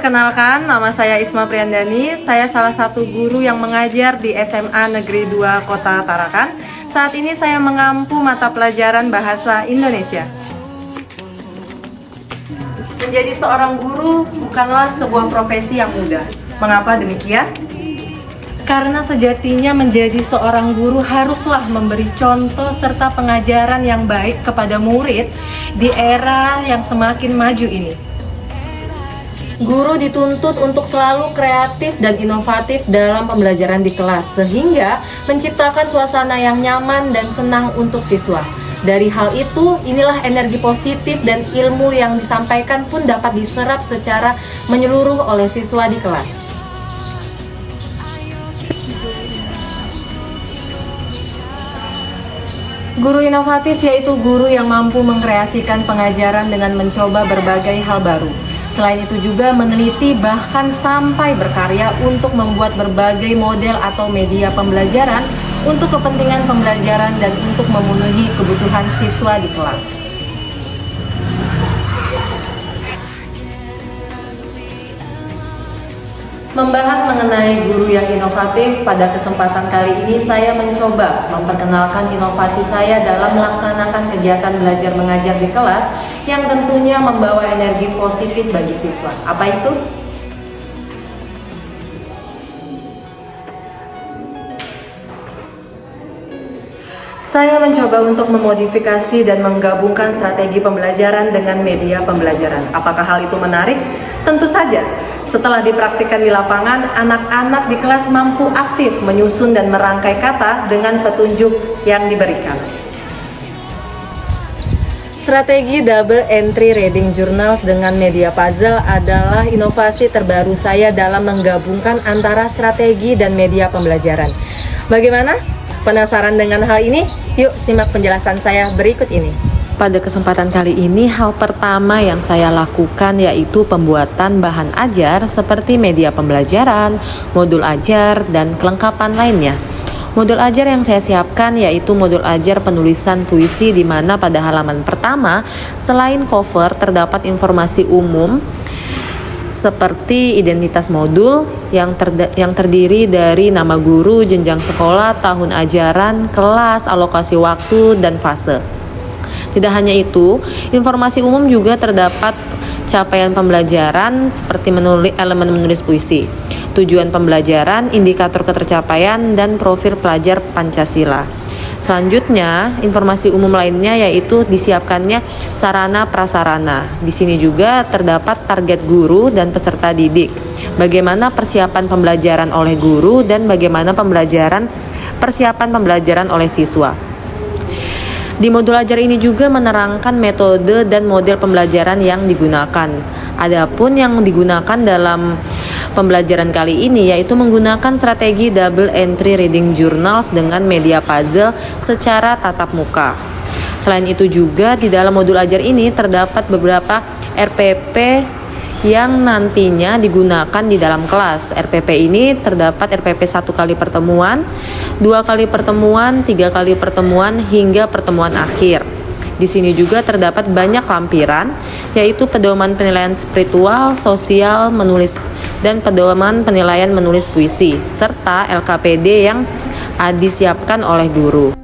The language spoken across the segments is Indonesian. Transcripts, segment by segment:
perkenalkan, nama saya Isma Priandani. Saya salah satu guru yang mengajar di SMA Negeri 2 Kota Tarakan. Saat ini saya mengampu mata pelajaran Bahasa Indonesia. Menjadi seorang guru bukanlah sebuah profesi yang mudah. Mengapa demikian? Karena sejatinya menjadi seorang guru haruslah memberi contoh serta pengajaran yang baik kepada murid di era yang semakin maju ini. Guru dituntut untuk selalu kreatif dan inovatif dalam pembelajaran di kelas, sehingga menciptakan suasana yang nyaman dan senang untuk siswa. Dari hal itu, inilah energi positif dan ilmu yang disampaikan pun dapat diserap secara menyeluruh oleh siswa di kelas. Guru inovatif yaitu guru yang mampu mengkreasikan pengajaran dengan mencoba berbagai hal baru. Selain itu juga meneliti bahkan sampai berkarya untuk membuat berbagai model atau media pembelajaran untuk kepentingan pembelajaran dan untuk memenuhi kebutuhan siswa di kelas. Membahas mengenai guru yang inovatif, pada kesempatan kali ini saya mencoba memperkenalkan inovasi saya dalam melaksanakan kegiatan belajar mengajar di kelas yang tentunya membawa energi positif bagi siswa. Apa itu? Saya mencoba untuk memodifikasi dan menggabungkan strategi pembelajaran dengan media pembelajaran. Apakah hal itu menarik? Tentu saja. Setelah dipraktikkan di lapangan, anak-anak di kelas mampu aktif menyusun dan merangkai kata dengan petunjuk yang diberikan. Strategi double entry reading journal dengan media puzzle adalah inovasi terbaru saya dalam menggabungkan antara strategi dan media pembelajaran. Bagaimana? Penasaran dengan hal ini? Yuk simak penjelasan saya berikut ini. Pada kesempatan kali ini, hal pertama yang saya lakukan yaitu pembuatan bahan ajar seperti media pembelajaran, modul ajar, dan kelengkapan lainnya. Modul ajar yang saya siapkan yaitu modul ajar penulisan puisi, di mana pada halaman pertama, selain cover terdapat informasi umum seperti identitas modul yang terdiri dari nama guru, jenjang sekolah, tahun ajaran, kelas, alokasi waktu, dan fase. Tidak hanya itu, informasi umum juga terdapat capaian pembelajaran seperti elemen menulis puisi, tujuan pembelajaran, indikator ketercapaian, dan profil pelajar Pancasila. Selanjutnya, informasi umum lainnya yaitu disiapkannya sarana prasarana. Di sini juga terdapat target guru dan peserta didik, bagaimana persiapan pembelajaran oleh guru dan bagaimana persiapan pembelajaran oleh siswa. Di modul ajar ini juga menerangkan metode dan model pembelajaran yang digunakan. Adapun yang digunakan dalam pembelajaran kali ini yaitu menggunakan strategi double entry reading journals dengan media puzzle secara tatap muka. Selain itu juga di dalam modul ajar ini terdapat beberapa RPP yang nantinya digunakan di dalam kelas. RPP ini terdapat RPP 1 kali pertemuan, 2 kali pertemuan, 3 kali pertemuan, hingga pertemuan akhir. Di sini juga terdapat banyak lampiran, yaitu pedoman penilaian spiritual, sosial, menulis, dan pedoman penilaian menulis puisi, serta LKPD yang disiapkan oleh guru.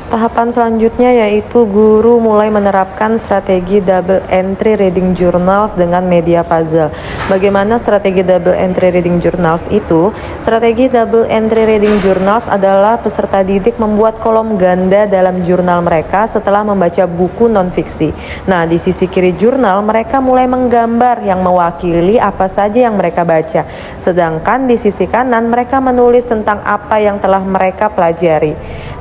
Tahapan selanjutnya yaitu guru mulai menerapkan strategi double entry reading journals dengan media puzzle. Bagaimana strategi double entry reading journals itu? Strategi double entry reading journals adalah peserta didik membuat kolom ganda dalam jurnal mereka setelah membaca buku non-fiksi. Nah, di sisi kiri jurnal mereka mulai menggambar yang mewakili apa saja yang mereka baca. Sedangkan di sisi kanan mereka menulis tentang apa yang telah mereka pelajari.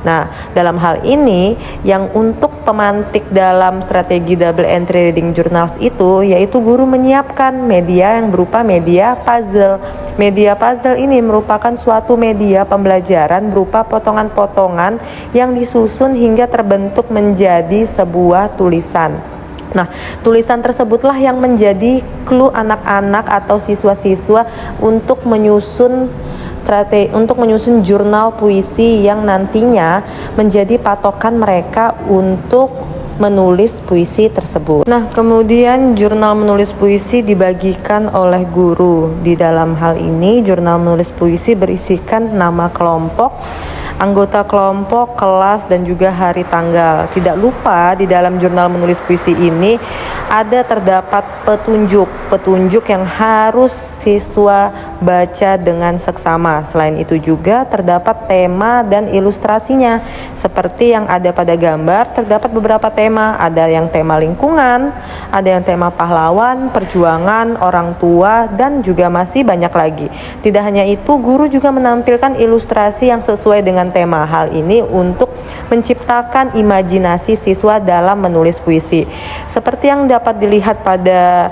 Nah, dalam hal ini yang untuk pemantik dalam strategi double entry reading journals itu yaitu guru menyiapkan media yang berupa media puzzle. Media puzzle ini merupakan suatu media pembelajaran berupa potongan-potongan yang disusun hingga terbentuk menjadi sebuah tulisan. Nah, tulisan tersebutlah yang menjadi clue anak-anak atau siswa-siswa untuk menyusun jurnal puisi yang nantinya menjadi patokan mereka untuk menulis puisi tersebut. Nah, kemudian jurnal menulis puisi dibagikan oleh guru. Di dalam hal ini, jurnal menulis puisi berisikan nama kelompok, anggota kelompok, kelas, dan juga hari tanggal. Tidak lupa di dalam jurnal menulis puisi ini terdapat petunjuk yang harus siswa baca dengan seksama. Selain itu juga terdapat tema dan ilustrasinya. Seperti yang ada pada gambar, terdapat beberapa tema. Ada yang tema lingkungan, ada yang tema pahlawan, perjuangan, orang tua, dan juga masih banyak lagi. Tidak hanya itu, guru juga menampilkan ilustrasi yang sesuai dengan tema. Hal ini untuk menciptakan imajinasi siswa dalam menulis puisi. Seperti yang dapat dilihat pada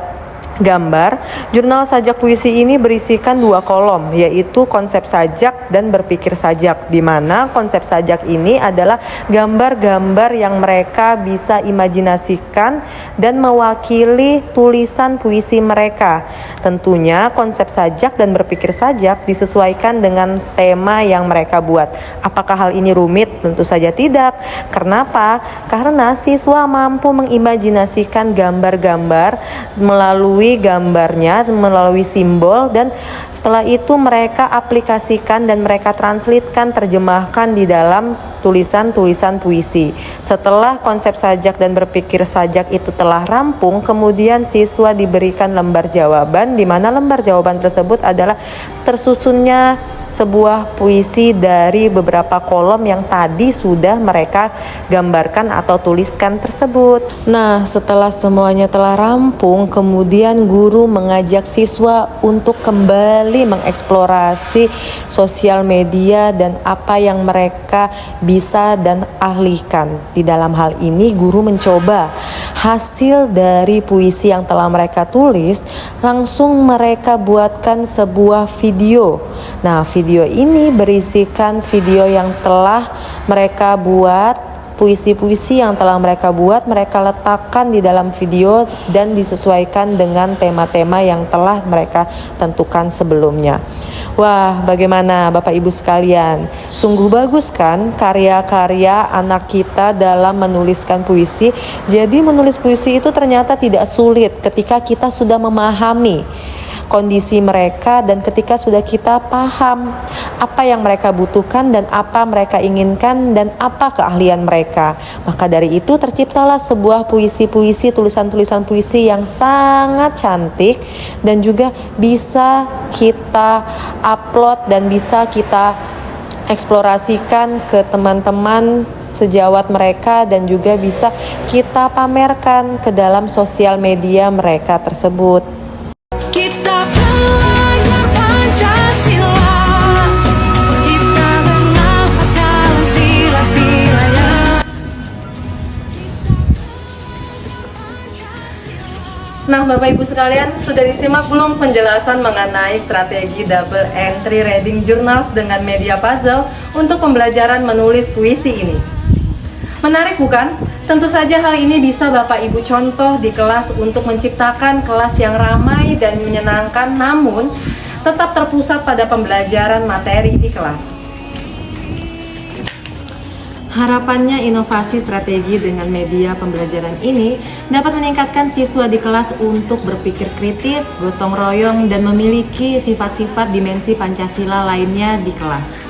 gambar, jurnal sajak puisi ini berisikan 2 kolom, yaitu konsep sajak dan berpikir sajak, di mana konsep sajak ini adalah gambar-gambar yang mereka bisa imajinasikan dan mewakili tulisan puisi mereka. Tentunya konsep sajak dan berpikir sajak disesuaikan dengan tema yang mereka buat. Apakah hal ini rumit? Tentu saja tidak. Kenapa? Karena siswa mampu mengimajinasikan gambar-gambar melalui gambarnya, melalui simbol, dan setelah itu mereka aplikasikan dan mereka translatekan, terjemahkan di dalam tulisan-tulisan puisi. Setelah konsep sajak dan berpikir sajak itu telah rampung, kemudian siswa diberikan lembar jawaban, di mana lembar jawaban tersebut adalah tersusunnya sebuah puisi dari beberapa kolom yang tadi sudah mereka gambarkan atau tuliskan tersebut. Nah, setelah semuanya telah rampung, kemudian guru mengajak siswa untuk kembali mengeksplorasi sosial media dan apa yang mereka bisa dan ahlikan. Di dalam hal ini, guru mencoba hasil dari puisi yang telah mereka tulis, langsung mereka buatkan sebuah video. Nah, video ini berisikan video yang telah mereka buat, puisi-puisi yang telah mereka buat, mereka letakkan di dalam video dan disesuaikan dengan tema-tema yang telah mereka tentukan sebelumnya. Wah, bagaimana Bapak Ibu sekalian? Sungguh bagus kan karya-karya anak kita dalam menuliskan puisi. Jadi menulis puisi itu ternyata tidak sulit ketika kita sudah memahami kondisi mereka, dan ketika sudah kita paham apa yang mereka butuhkan dan apa mereka inginkan dan apa keahlian mereka, maka dari itu terciptalah sebuah puisi-puisi, tulisan-tulisan puisi yang sangat cantik dan juga bisa kita upload dan bisa kita eksplorasikan ke teman-teman sejawat mereka dan juga bisa kita pamerkan ke dalam sosial media mereka tersebut. Kita belajar Pancasila, kita bernafas dalam sila-silanya. Nah, Bapak Ibu sekalian, sudah disimak belum penjelasan mengenai strategi double entry reading journals dengan media puzzle untuk pembelajaran menulis puisi ini? Menarik bukan? Tentu saja hal ini bisa Bapak Ibu contoh di kelas untuk menciptakan kelas yang ramai dan menyenangkan, namun tetap terpusat pada pembelajaran materi di kelas. Harapannya inovasi strategi dengan media pembelajaran ini dapat meningkatkan siswa di kelas untuk berpikir kritis, gotong royong, dan memiliki sifat-sifat dimensi Pancasila lainnya di kelas.